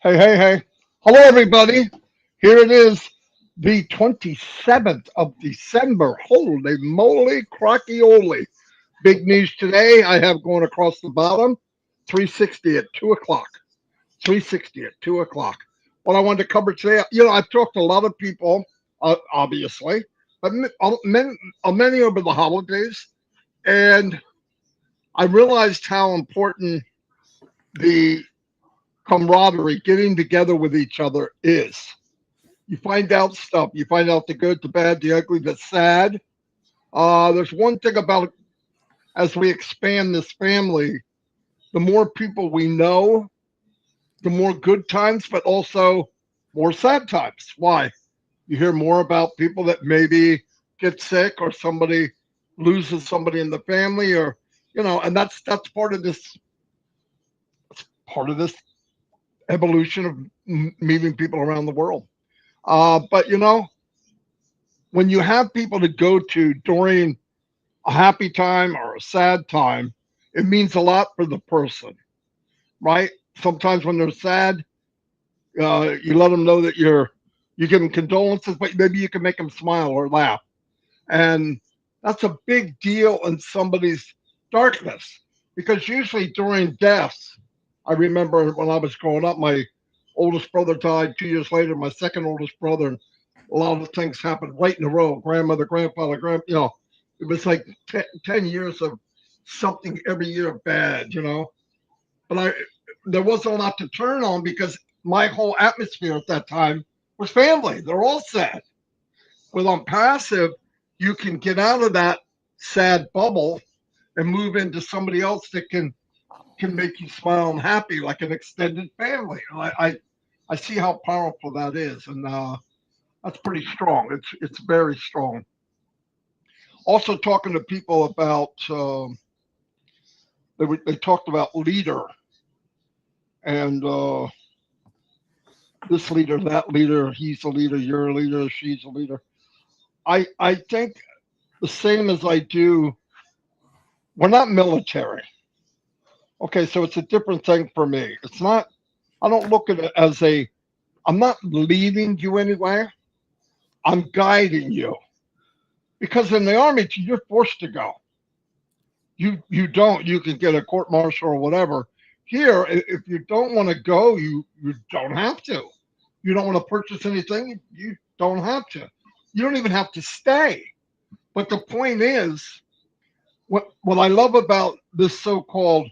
Hey, hey, hey. Hello, everybody. Here it is, the 27th of December. Holy moly, crockyoli. Big news today I have going across the bottom 360 at 2 o'clock. 360 at 2 o'clock. What I wanted to cover today, I've talked to a lot of people, obviously, but many over the holidays, and I realized how important the camaraderie, getting together with each other is. You find out stuff. You find out the good, the bad, the ugly, the sad. There's one thing about as we expand this family, the more people we know, the more good times, but also more sad times. Why? You hear more about people that maybe get sick or somebody loses somebody in the family or and that's part of this evolution of meeting people around the world. But when you have people to go to during a happy time or a sad time, it means a lot for the person, right? Sometimes when they're sad, you let them know that you give them condolences, but maybe you can make them smile or laugh, and that's a big deal in somebody's darkness. Because usually during deaths, I remember when I was growing up, my oldest brother died 2 years later. My second oldest brother, and a lot of things happened right in a row. Grandmother, grandfather, it was like 10 years of something every year bad, But there wasn't a lot to turn on because my whole atmosphere at that time was family. They're all sad. With Onpassive, you can get out of that sad bubble and move into somebody else that can make you smile and happy, like an extended family. I see how powerful that is, and that's pretty strong. It's very strong. Also, talking to people about they talked about leader and this leader, that leader, he's a leader, you're a leader, she's a leader. I think the same as I do. We're not military. Okay, so it's a different thing for me. It's not. I don't look at it as a. I'm not leading you anywhere. I'm guiding you because in the army you're forced to go. You don't. You can get a court martial or whatever. Here, if you don't want to go, you don't have to. You don't want to purchase anything, you don't have to. You don't even have to stay. But the point is, what I love about this so-called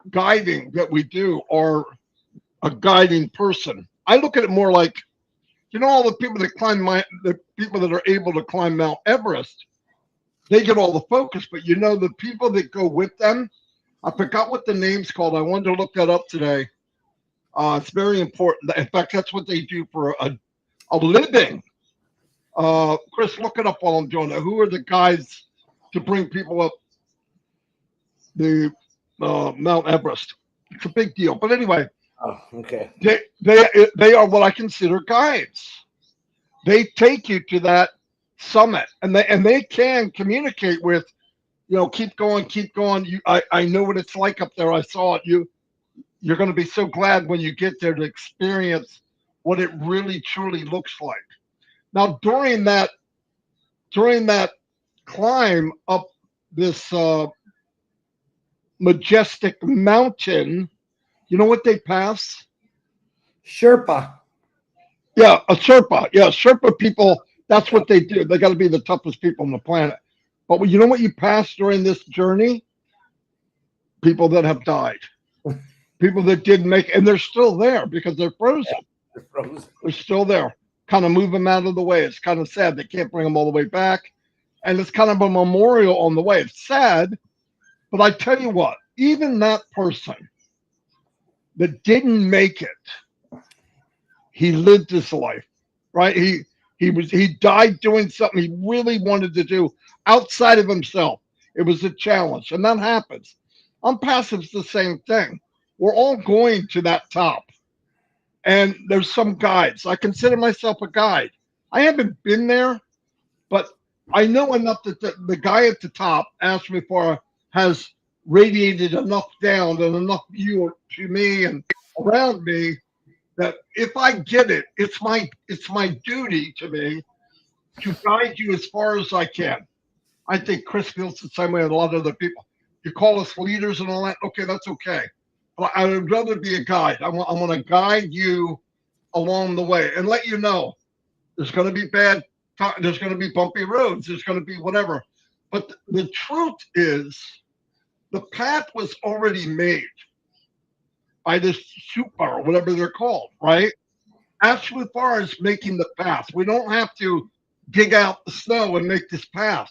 guiding that we do, or a guiding person, I look at it more like, all the people that the people that are able to climb Mount Everest, they get all the focus, but the people that go with them, I forgot what the name's called. I wanted to look that up today. It's very important. In fact, that's what they do for a living. Chris, look it up while I'm doing it. Who are the guys to bring people up the Mount Everest? It's a big deal. But anyway, oh, okay. They are what I consider guides. They take you to that summit, and they can communicate with, keep going, keep going. I know what it's like up there. I saw it. You're going to be so glad when you get there to experience what it really truly looks like. Now during that climb up this majestic mountain, you know what they pass? Sherpa. Yeah, a Sherpa. Yeah, Sherpa people, that's what they do. They got to be the toughest people on the planet. But you know what you pass during this journey? People that have died. People that didn't make it, and they're still there because they're frozen. They're frozen. They're still there. Kind of move them out of the way. It's kind of sad. They can't bring them all the way back. And it's kind of a memorial on the way. It's sad, but I tell you what, even that person that didn't make it, he lived his life, right? He died doing something he really wanted to do outside of himself. It was a challenge, and that happens. Onpassive's the same thing. We're all going to that top, and there's some guides. I consider myself a guide. I haven't been there, but I know enough that the guy at the top asked me for has radiated enough down and enough view to me and around me that if I get it, it's my duty to me to guide you as far as I can. I think Chris feels the same way, and a lot of other people. You call us leaders and all that. Okay, that's okay. But I would rather be a guide. I want to guide you along the way and let you know there's going to be there's going to be bumpy roads. There's going to be whatever. But the truth is, the path was already made by this super or whatever they're called, right? As far as making the path, we don't have to dig out the snow and make this path.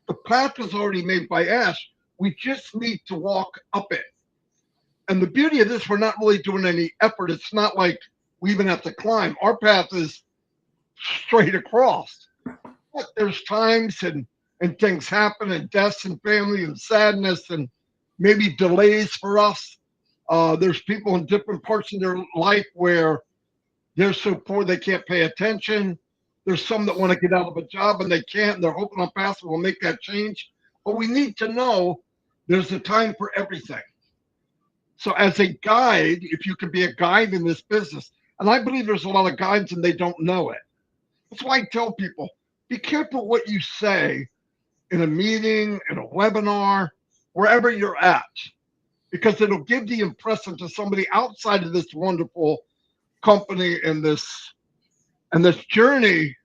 The path was already made by Ash. We just need to walk up it. And the beauty of this, we're not really doing any effort. It's not like we even have to climb. Our path is straight across. But there's times and things happen, and deaths and family and sadness and maybe delays for us. There's people in different parts of their life where they're so poor they can't pay attention. There's some that want to get out of a job and they can't, and they're hoping Onpassive will make that change. But we need to know there's a time for everything. So as a guide, if you can be a guide in this business, and I believe there's a lot of guides and they don't know it. That's why I tell people, be careful what you say in a meeting, in a webinar, wherever you're at, because it'll give the impression to somebody outside of this wonderful company and this journey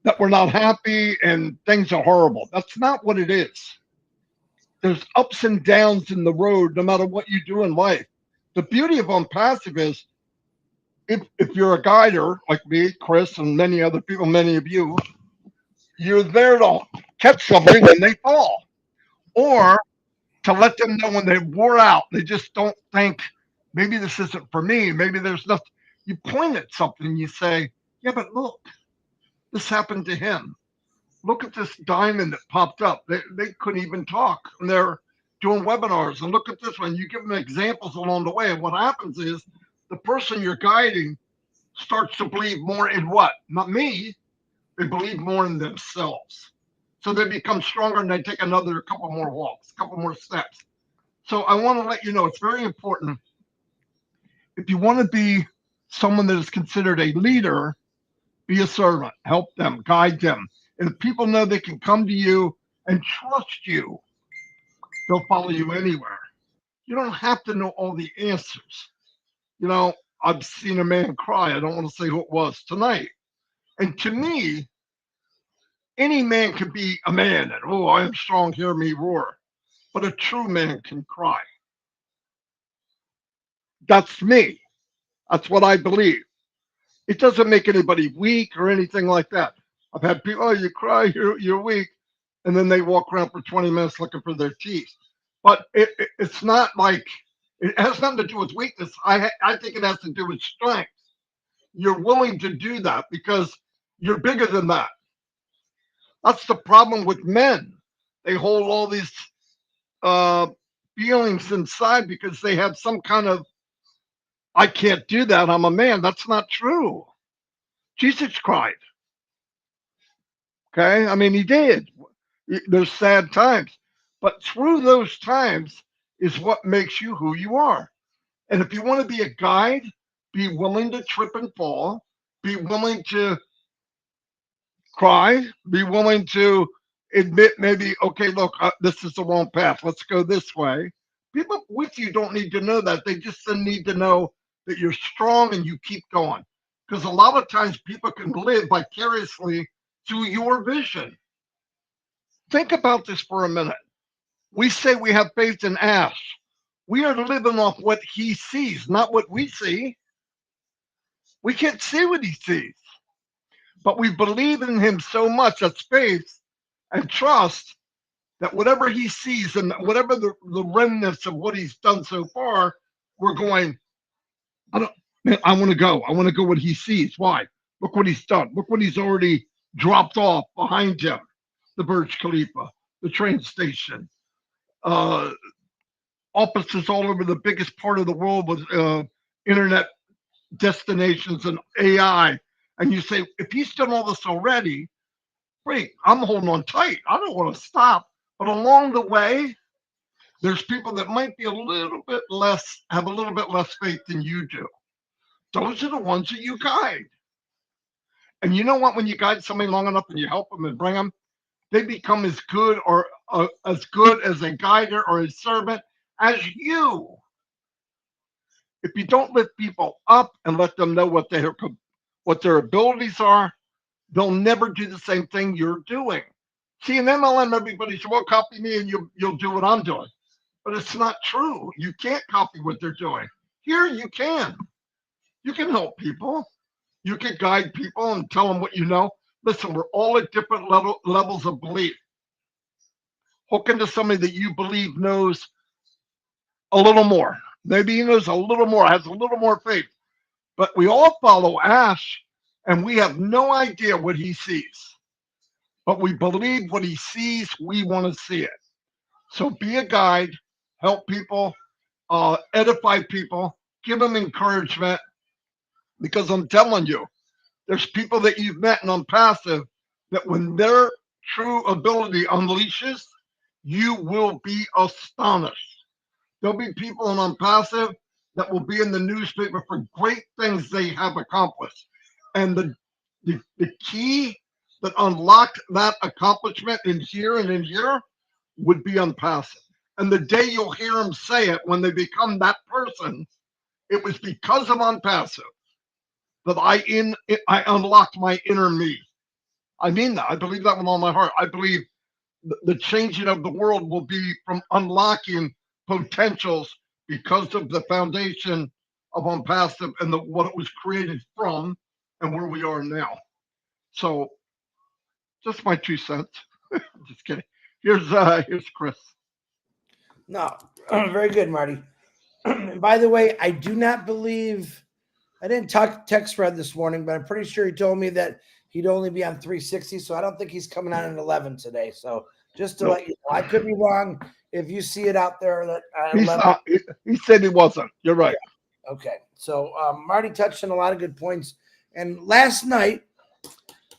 that we're not happy and things are horrible. That's not what it is. There's ups and downs in the road, no matter what you do in life. The beauty of Onpassive is if you're a guider like me, Chris, and many other people, many of you, you're there to catch somebody when they fall, or to let them know when they wore out. They just don't think, maybe this isn't for me. Maybe there's nothing. You point at something and you say, yeah, but look, this happened to him. Look at this diamond that popped up. They couldn't even talk, and they're doing webinars. And look at this one. You give them examples along the way. And what happens is the person you're guiding starts to believe more in what? Not me. They believe more in themselves. So they become stronger and they take couple more walks, couple more steps. So I want to let you know it's very important. If you want to be someone that is considered a leader, be a servant, help them, guide them. And if people know they can come to you and trust you, they'll follow you anywhere. You don't have to know all the answers. You know, I've seen a man cry. I don't want to say who it was tonight. And to me, any man can be a man and, oh, I am strong, hear me roar. But a true man can cry. That's me. That's what I believe. It doesn't make anybody weak or anything like that. I've had people, oh, you cry, you're weak. And then they walk around for 20 minutes looking for their teeth. But it's not like, it has nothing to do with weakness. I think it has to do with strength. You're willing to do that because you're bigger than that. That's the problem with men. They hold all these feelings inside because they have some kind of, I can't do that, I'm a man. That's not true. Jesus cried. Okay, I mean, he did. There's sad times, but through those times is what makes you who you are. And if you want to be a guide, be willing to trip and fall, be willing to cry, be willing to admit maybe, okay, look, this is the wrong path. Let's go this way. People with you don't need to know that. They just need to know that you're strong and you keep going. Because a lot of times people can live vicariously through your vision. Think about this for a minute. We say we have faith in Ash. We are living off what he sees, not what we see. We can't see what he sees, but we believe in him so much. That's faith and trust that whatever he sees and whatever the remnants of what he's done so far, we're going, I want to go. I want to go what he sees. Why? Look what he's done. Look what he's already dropped off behind him. The Burj Khalifa, the train station, offices all over the biggest part of the world with internet destinations and AI. And you say, if he's done all this already, great, I'm holding on tight. I don't want to stop. But along the way, there's people that might be a little bit less, have a little bit less faith than you do. those are the ones that you guide. And you know what? When you guide somebody long enough and you help them and bring them, they become as good or as good as a guider or a servant as you. If you don't lift people up and let them know what their abilities are, they'll never do the same thing you're doing. See, in MLM, everybody says, "Well, copy me, and you'll do what I'm doing." But it's not true. You can't copy what they're doing. Here, you can. You can help people. You can guide people and tell them what you know. Listen, we're all at different levels of belief. Hook into somebody that you believe knows a little more. Maybe he knows a little more, has a little more faith. But we all follow Ash, and we have no idea what he sees. But we believe what he sees, we want to see it. So be a guide, help people, edify people, give them encouragement. Because I'm telling you, there's people that you've met in Onpassive that when their true ability unleashes, you will be astonished. There'll be people in Onpassive that will be in the newspaper for great things they have accomplished. And the key that unlocked that accomplishment in here and in here would be Onpassive. And the day you'll hear them say it when they become that person, it was because of Onpassive that I unlocked my inner me. I mean that. I believe that with all my heart. I believe the changing of the world will be from unlocking potentials because of the foundation of Onpassive and what it was created from and where we are now. So just my 2 cents. Just kidding. Here's Chris. No, very good, Marty. And by the way, I do not believe I didn't text Fred this morning, but I'm pretty sure he told me that he'd only be on 360. So I don't think he's coming on at 11 today. So just to let you know, I could be wrong. If you see it out there, that He's not. He said he wasn't. You're right. Yeah. Okay. So Marty touched on a lot of good points. And last night,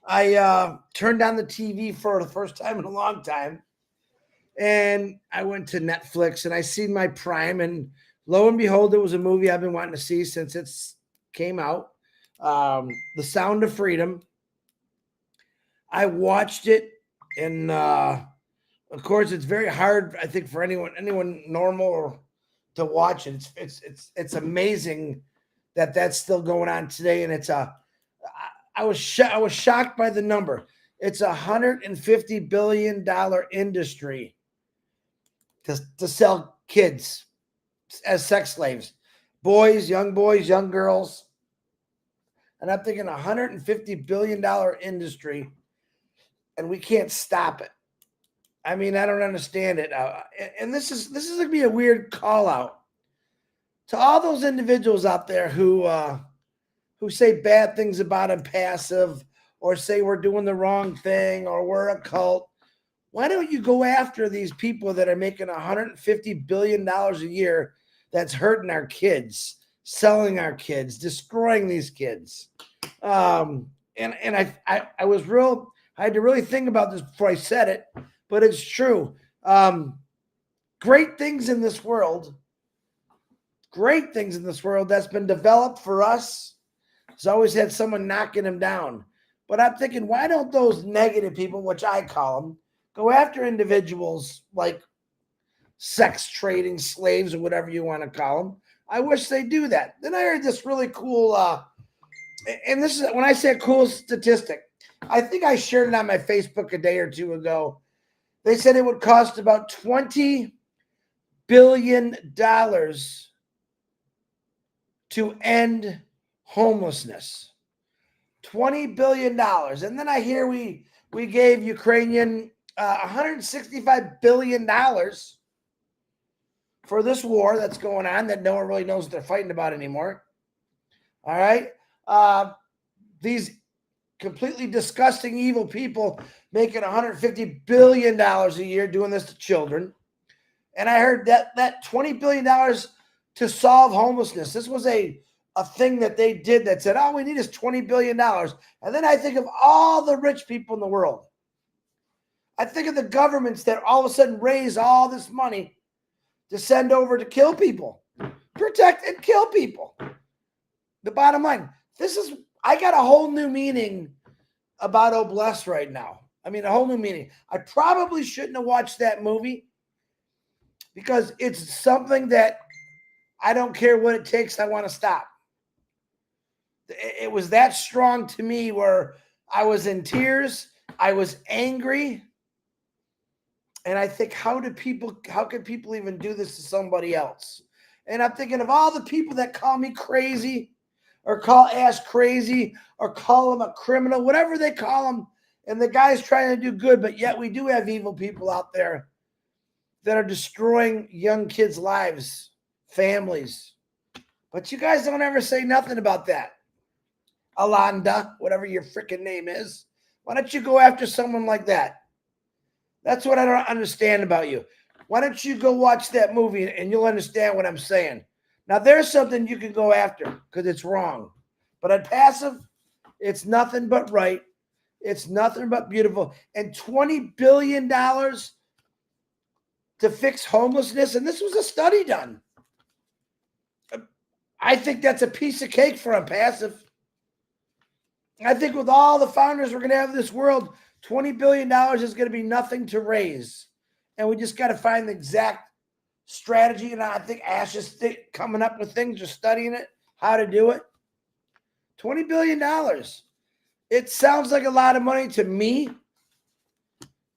I turned on the TV for the first time in a long time. And I went to Netflix and I seen my Prime. And lo and behold, it was a movie I've been wanting to see since it's came out. The Sound of Freedom. I watched it, and of course, it's very hard, I think, for anyone normal to watch it. It's amazing that that's still going on today, and I was shocked by the number. It's $150 billion industry to sell kids as sex slaves, boys, young girls. And I'm thinking $150 billion industry, and we can't stop it. I mean, I don't understand it. And this is going to be a weird call out to all those individuals out there who say bad things about Onpassive or say we're doing the wrong thing or we're a cult. Why don't you go after these people that are making $150 billion a year that's hurting our kids, selling our kids, destroying these kids? And I was I had to really think about this before I said it, but it's true. Great things in this world that's been developed for us. Has always had someone knocking them down. But I'm thinking, why don't those negative people, which I call them, go after individuals like sex trading slaves or whatever you want to call them? I wish they do that. Then I heard this really cool, and this is when I say a cool statistic. I think I shared it on my Facebook a day or two ago. They said it would cost about $20 billion to end homelessness. $20 billion. And then I hear we gave Ukrainian $165 billion for this war that's going on that no one really knows what they're fighting about anymore. All right. These completely disgusting, evil people making $150 billion a year doing this to children. And I heard that $20 billion to solve homelessness. This was a thing that they did that said, all we need is $20 billion. And then I think of all the rich people in the world. I think of the governments that all of a sudden raise all this money to send over to kill people, protect and kill people. the bottom line, I got a whole new meaning about Obless right now. I mean, a whole new meaning. I probably shouldn't have watched that movie because it's something that I don't care what it takes. I want to stop. It was that strong to me where I was in tears. I was angry. And I think, how can people even do this to somebody else? And I'm thinking of all the people that call me crazy or call Ash crazy or call him a criminal, whatever they call him. And the guy's trying to do good, but yet we do have evil people out there that are destroying young kids' lives, families. But you guys don't ever say nothing about that. Alonda, whatever your freaking name is. Why don't you go after someone like that? That's what I don't understand about you. Why don't you go watch that movie and you'll understand what I'm saying. Now, there's something you can go after because it's wrong. But on passive, it's nothing but right. It's nothing but beautiful. And $20 billion to fix homelessness. And this was a study done. I think that's a piece of cake for Onpassive. I think with all the founders we're going to have in this world, $20 billion is going to be nothing to raise. And we just got to find the exact strategy. And I think Ash is coming up with things, just studying it, how to do it. $20 billion. It sounds like a lot of money to me.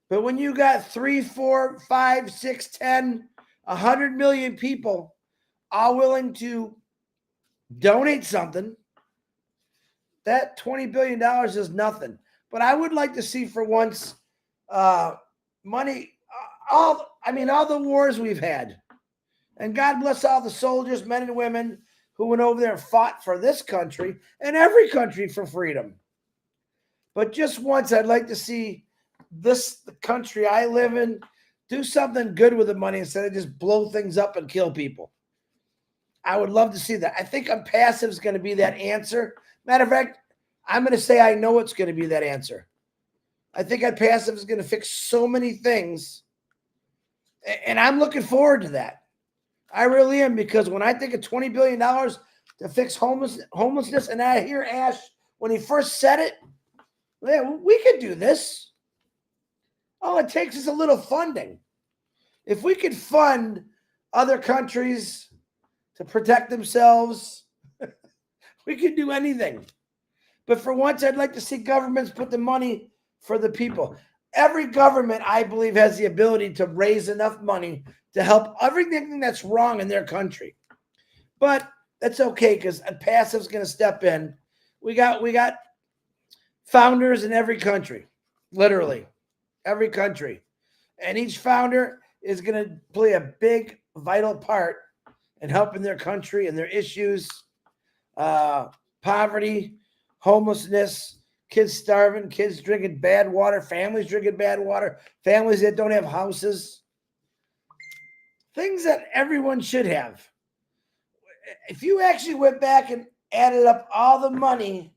But when you got 3, 4, 5, 6, 10, 100 million people all willing to donate something, that $20 billion is nothing. But I would like to see for once money, all the wars we've had. And God bless all the soldiers, men and women who went over there and fought for this country and every country for freedom. But just once, I'd like to see the country I live in do something good with the money instead of just blow things up and kill people. I would love to see that. I think Onpassive is going to be that answer. Matter of fact, I'm going to say I know it's going to be that answer. I think Onpassive is going to fix so many things, and I'm looking forward to that. I really am, because when I think of $20 billion to fix homelessness, and I hear Ash, when he first said it, yeah, we could do this. All it takes is a little funding. If we could fund other countries to protect themselves, we could do anything. But for once, I'd like to see governments put the money for the people. Every government, I believe, has the ability to raise enough money to help everything that's wrong in their country. But that's okay, because Onpassive's going to step in. We got founders in every country, literally every country. And each founder is going to play a big, vital part in helping their country and their issues, poverty, homelessness, kids starving, kids drinking bad water, families drinking bad water, families that don't have houses, things that everyone should have. If you actually went back and added up all the money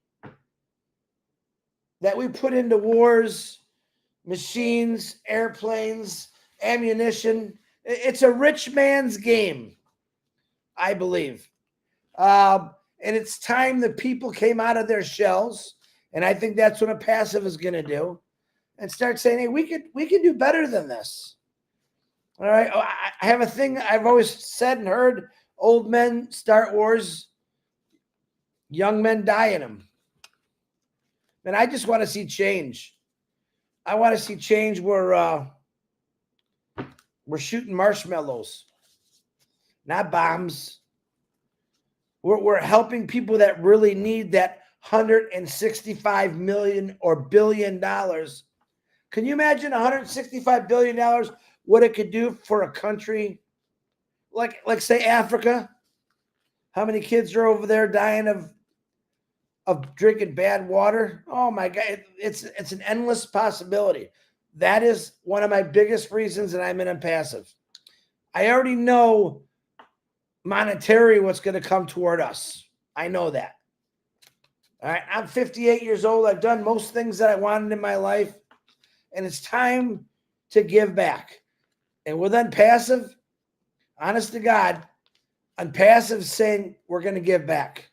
that we put into wars, machines, airplanes, ammunition, it's a rich man's game, I believe. And it's time the people came out of their shells. And I think that's what Onpassive is going to do, and start saying, hey, we could do better than this. All right. I have a thing I've always said and heard: old men start wars, young men die in them. And I just want to see change. I want to see change where we're shooting marshmallows, not bombs. We're helping people that really need that $165 million or billion dollars. Can you imagine $165 billion, what it could do for a country like say Africa? How many kids are over there dying of drinking bad water? Oh my God, it's an endless possibility. That is one of my biggest reasons that I'm in Onpassive. I already know monetary what's going to come toward us. I know that. All right, I'm 58 years old. I've done most things that I wanted in my life, and it's time to give back. And with Onpassive, honest to God, Onpassive saying we're going to give back.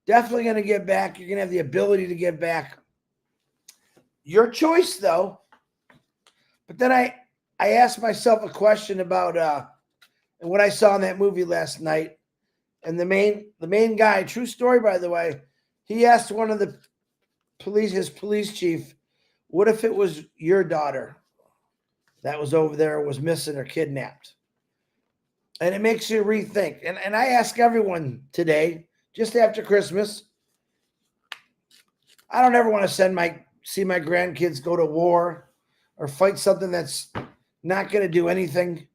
Definitely going to give back. You're going to have the ability to give back. Your choice, though. But then I asked myself a question about and what I saw in that movie last night. And the main guy, true story, by the way, he asked one of the his police chief, what if it was your daughter that was over there, was missing or kidnapped? And it makes you rethink. And I ask everyone today, just after Christmas, I don't ever want to see my grandkids go to war or fight something that's not going to do anything.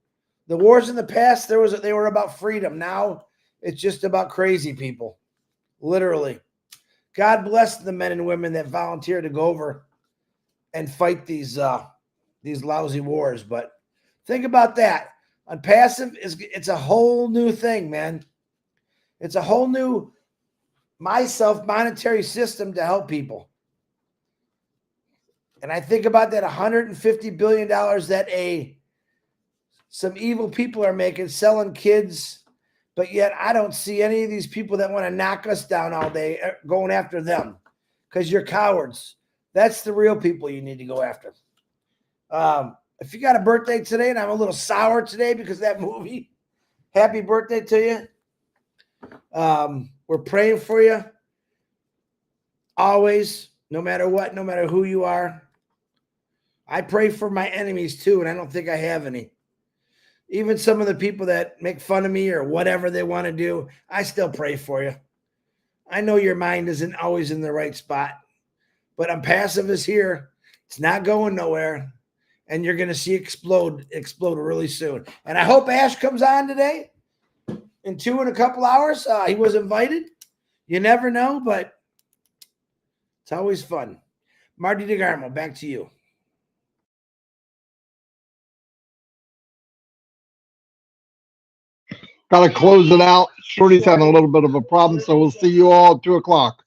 The wars in the past, they were about freedom. Now it's just about crazy people, literally. God bless the men and women that volunteer to go over and fight these lousy wars. But think about that. Onpassive it's a whole new thing, man. It's a whole new monetary system to help people. And I think about that $150 billion that some evil people are making, selling kids, but yet I don't see any of these people that want to knock us down all day going after them, because you're cowards. That's the real people you need to go after. If you got a birthday today, and I'm a little sour today because of that movie, happy birthday to you. We're praying for you always, no matter what, no matter who you are. I pray for my enemies too, and I don't think I have any. Even some of the people that make fun of me or whatever they want to do, I still pray for you. I know your mind isn't always in the right spot, but Onpassive is here. It's not going nowhere, and you're going to see explode really soon. And I hope Ash comes on today in a couple hours. He was invited. You never know, but it's always fun. Marty DeGarmo, back to you. Got to close it out. Shorty's having a little bit of a problem, so we'll see you all at 2 o'clock.